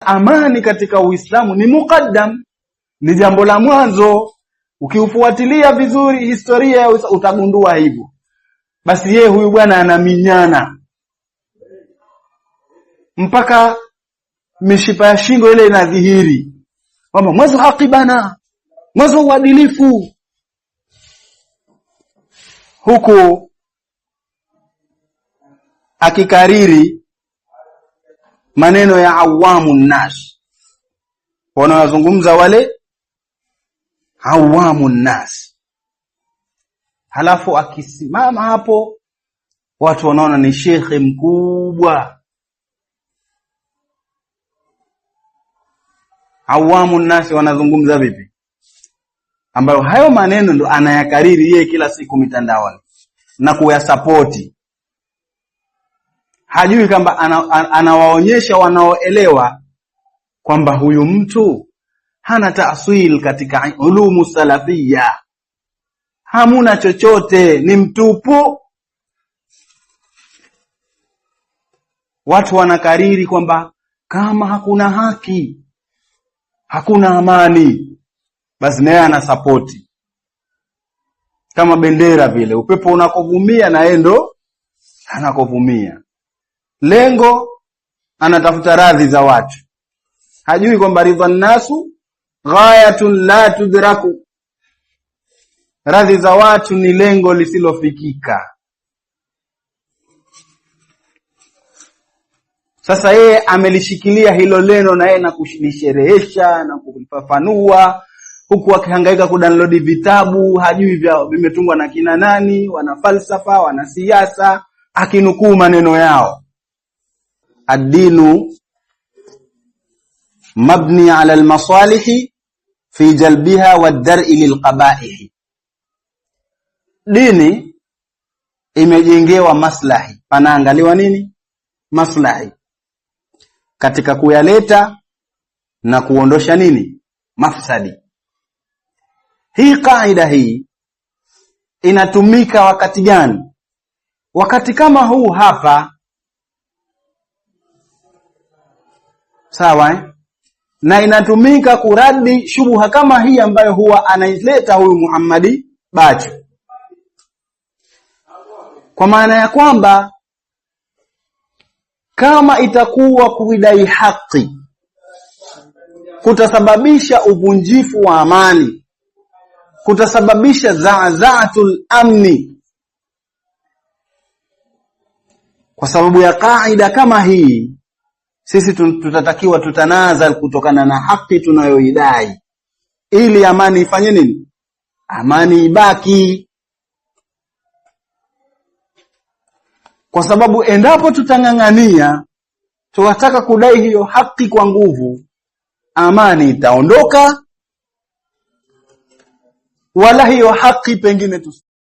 Amani katika Uislamu ni mukaddam, ni jambo la mwanzo. Ukiufuatilia vizuri historia utagundua hivyo. Basi yeye huyu bwana anaminyana mpaka mishipa ya shingo ile inadhihiri kwamba mwanzo haki bana, mwanzo uadilifu. Huku akikariri maneno ya awamun nas, wanazungumza wale awamun nas. Halafu akisimama hapo watu wanaona ni shekhe mkubwa. Awamun nas wanazungumza vipi? Ambayo hayo maneno ndo anayakariri yeye kila siku mitandaoni na kuyasapoti. Hajui kwamba anawaonyesha wanaoelewa kwamba huyu mtu hana taaswil katika ulumu salafia, hamuna chochote, ni mtupu. Watu wanakariri kwamba kama hakuna haki hakuna amani, basi naye anasapoti kama bendera vile, upepo unakovumia na yeye ndo anakovumia. Lengo anatafuta radhi za watu, hajui kwamba ridhan nasu ghayatun la tudraku, radhi za watu ni lengo lisilofikika. Sasa yeye amelishikilia hilo neno na yeye na kulisherehesha na kulifafanua, huku akihangaika kudownload vitabu hajui vimetungwa na kina nani, wana falsafa, wana siasa, akinukuu maneno yao. Ad-dinu mabni ala al-masalih fi jalbiha wad-dar'i lil-qaba'ih. Dini imejengewa maslahi, panaangaliwa nini? Maslahi katika kuyaleta na kuondosha nini? Mafsadi. Hii kaida hii inatumika wakati gani? Wakati kama huu hapa, sawa na inatumika kuradi shubha kama hii ambayo huwa anaileta huyu Muhammadi Bacho, kwa maana ya kwamba kama itakuwa kuidai haki kutasababisha uvunjifu wa amani, kutasababisha za'za'atul amni, kwa sababu ya kaida kama hii, sisi tutatakiwa tutanazal kutokana na haki tunayoidai, ili amani ifanye nini? Amani ibaki. Kwa sababu endapo tutangangania tunataka kudai hiyo haki kwa nguvu, amani itaondoka, wala hiyo haki pengine